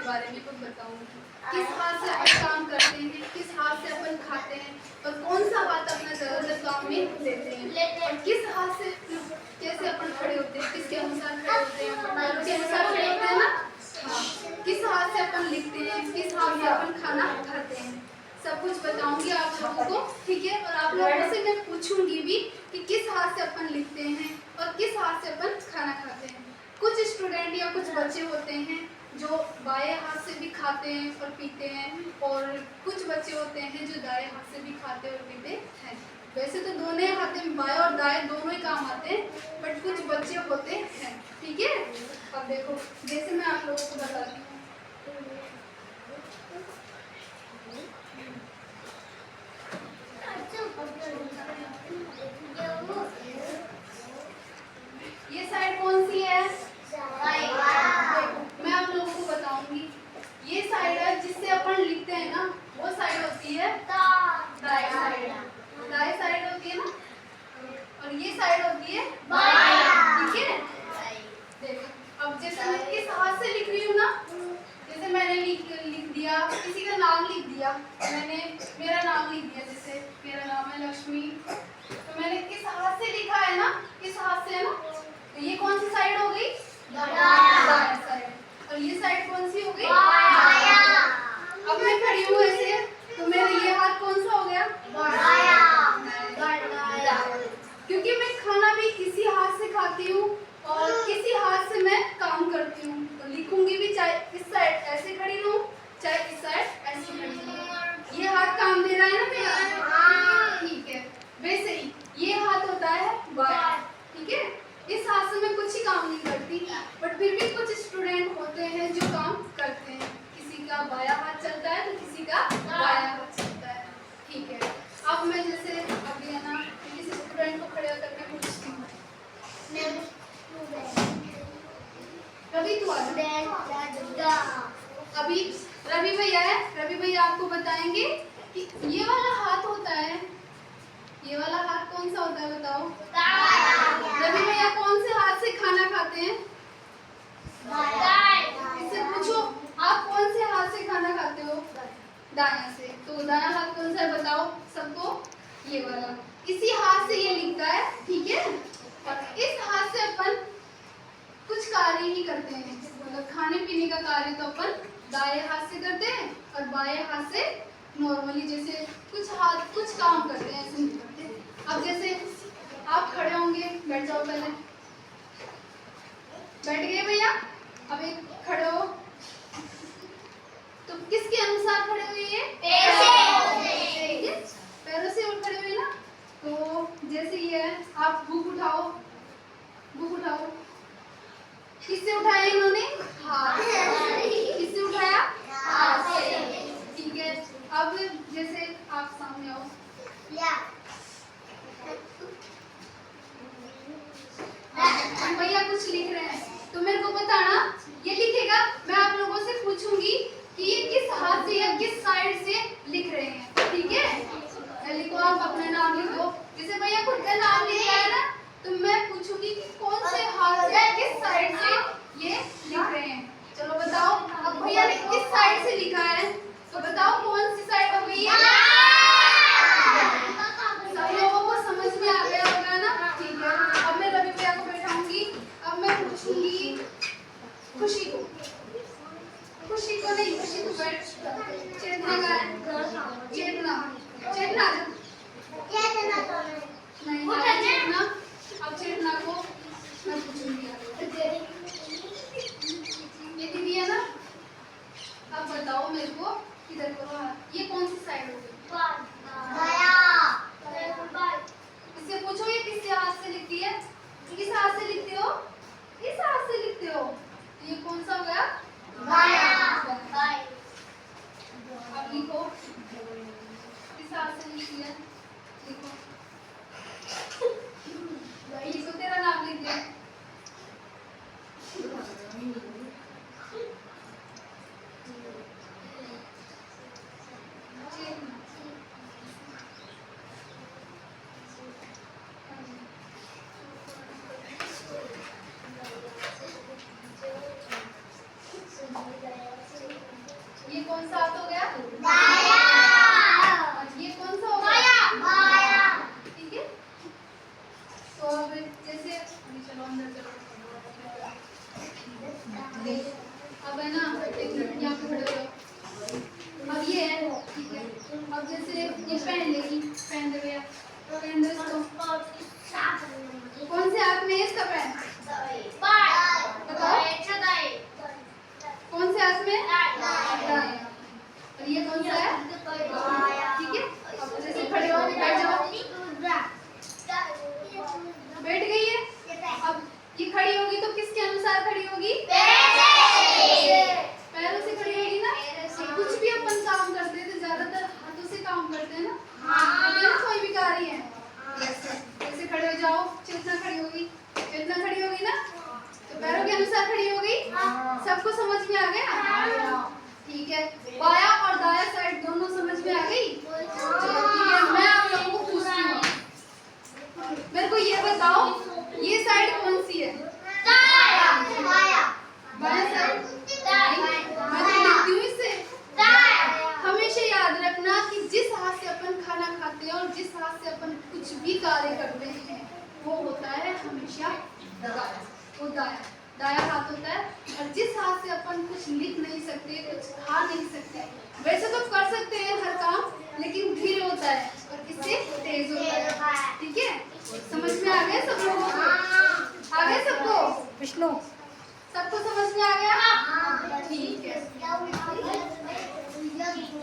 बारे में कुछ बताऊंगी। किस हाथ से अपन काम करते हैं, किस हाथ से अपन खाते हैं और कौन सा हाथ अपना ज़रूरत काम में लेते हैं और किस हाथ से कैसे अपन खड़े होते हैं, किसके अनुसार खड़े होते हैं, पैरों के अनुसार खड़े होते हैं ना। हाँ, किस हाथ से अपन लिखते हैं, किस हाथ से अपन खाना खाते हैं, सब कुछ बताऊंगी आप लोगों को, ठीक है। और आप लोगों से मैं पूछूंगी भी कि किस हाथ से अपन लिखते हैं और किस हाथ से अपन खाना खाते हैं। कुछ स्टूडेंट या कुछ बच्चे होते हैं जो बाएं हाथ से भी खाते हैं और पीते हैं और कुछ बच्चे होते हैं जो दाएं हाथ से भी खाते और पीते हैं। वैसे तो दोनों हाथ में बाएं और दाएं दोनों ही काम आते हैं, बट कुछ बच्चे होते हैं, ठीक है। अब देखो, जैसे मैं आप लोगों को बताती हूँ, ये साइड कौन सी है? देखो मैं आप लोगों को बताऊंगी, ये साइड है जिससे अपन लिखते हैं ना, वो साइड होती है दाएं साइड, दाएं साइड होती है ना, और ये साइड होती है बायां, ठीक है। देखो अब जैसे मैं किस हाथ से लिख रही हूँ ना, जैसे मैंने लिख दिया, किसी का नाम लिख दिया, मैंने मेरा नाम लिख दिया, जैसे मेरा नाम है लक्ष्मी, तो मैंने किस हाथ से लिखा है ना, किस हाथ से है ना, तो ये कौन सी साइड हो गई? दायां साइड। और ये साइड कौन सी हो गई? बायां। अब मैं खड़ी हूँ ऐसे, तो मेरा ये हाथ कौन सा हो गया? बायां। क्योंकि मैं खाना भी इसी हाथ से खाती हूँ और इसी हाथ से मैं काम करती हूँ, तो लिखूंगी भी चाहे इस साइड ऐसे खड़ी रहूं, चाहे इस साइड ऐसे खड़ी रहूं। ये हाथ काम दे रहा है ना मेरा, ठीक है। वैसे ही ये हाथ होता है बायां, ठीक है। इस हाथ से मैं कुछ ही काम नहीं करती, बट फिर भी कुछ स्टूडेंट होते हैं जो काम करते हैं, किसी का बायां हाथ चलता है तो किसी का बायां हाथ चलता है, ठीक है। अब मैं जैसे अभी है ना किसी स्टूडेंट को खड़े होकर मैं पूछती हूँ, रवि तू अभी रवि भैया है, रवि भैया आपको बताएंगे कि ये वाला हाथ होता है, ये वाला हाथ कौन सा होता है बताओ? रवि भैया कौन से हाथ से खाना खाते हैं? इससे पूछो आप कौन से हाथ से खाना खाते हो? दायां से। तो दायां हाथ कौन सा है बताओ सबको? ये वाला। इसी हाथ से ये लिखता है, ठीक है। और इस हाथ से अपन कुछ कार्य ही करते हैं, मतलब खाने पीने का कार्य तो अपन दाएं हाथ से करते हैं और बाएं हाथ से नॉर्मली जैसे कुछ काम करते हैं, ऐसे नहीं करते। अब जैसे आप खड़े होंगे, बैठ जाओ पहले, बैठ गए भैया। अब एक खड़े हो, तो किसके अनुसार खड़े हुए हैं? पैरों से और खड़े हुए ना। तो जैसे ये है, आप बुक उठाओ, बुक उठाओ। किससे उठाया इन्होंने? हाथ। किससे उठाया? हाथ से, ठीक है। अब जैसे आप सामने आओ, भैया कुछ लिख रहे हैं तो मेरे को बताना, ये लिखेगा, मैं आप लोगों से पूछूंगी कि ये किस हाथ से या किस साइड से लिख रहे हैं, ठीक है। लिखो, आप अपना नाम लिखो, जैसे भैया खुद का नाम लिखा है ना, तो मैं पूछूंगी कि कौन से हाथ से किस साइड से ये लिख रहे हैं। चलो बताओ, अब भैया ने किस साइड से लिखा है, तो बताओ कौन सी साइड हो गई है? सब लोगों को समझ में आ गया होगा ना, ठीक है। अब मैं रवि भैया को बैठाऊंगी, अब मैं पूछूंगी खुशी को, खुशी को नहीं, खुशी को बैठ, चेतना का है, चेतना, चेतना नहीं, चेतना। अब चेतना को मैं पूछूंगी, ये दीदी है ना, अब बताओ मेरे को, किधर करो हाथ, ये कौन सी साइड हो गई? इससे पूछो ये किस हाथ से लिखती है? किस हाथ से लिखते हो? किस हाथ से लिखते हो? ये कौन सा हो गया? बायां। अब लिखो, किस हाथ से लिखती है? लिखो, लिखो, तेरा नाम लिख दे। कौन सा हाथ हो गया? दाया। और ये कौन सा हो गया? बाया। ठीक है। तो अब जैसे चलो अंदर चलो। अब है ना, एक मिनट यहाँ पे खड़े हो जाओ। अब ये है, ठीक है। अब जैसे ये पहन लेगी, पहन दे भैया, पहन दो इसको। कौन से हाथ में है इसका पैन? बताओ कौन से हाथ में? दाएं। और ये कौन सा है? ठीक है। अब जैसे खड़े हो, बैठ जाओ। बैठ गई है। अब ये खड़ी होगी तो किसके अनुसार खड़ी होगी? पैरों से खड़ी होगी ना। कुछ भी अपन काम करते हैं तो ज्यादातर हाथों से काम करते हैं ना। कोई भी कार्य है जैसे खड़े हो जाओ, चेतना खड़ी होगी, चेतना खड़ी होगी ना, तो पैरों के अनुसार खड़ी होगी। सबको समझ में आ गया? ठीक है। बाया और दाया साइड दोनों समझ में आ गई? चलो ठीक है, मैं आप लोगों को पूछती हूँ, मेरे को ये बताओ ये साइड कौन सी है? बाया साइड। मैं तो लिखती हूँ इसे। हमेशा याद रखना कि जिस हाथ से अपन खाना खाते हैं और जिस हाथ से अपन कुछ भी कार्य करते हैं वो होता है हमेशा दाया। वो दाया हाथ होता है। और जिस हाथ से अपन कुछ लिख नहीं सकते, कुछ खा नहीं सकते, वैसे तो कर सकते हैं हर काम, लेकिन धीरे होता है और इससे तेज होता है। ठीक है, समझ में आ गया सब लोगों को? आ गया सबको? विष्णु सबको समझ में आ गया? ठीक है।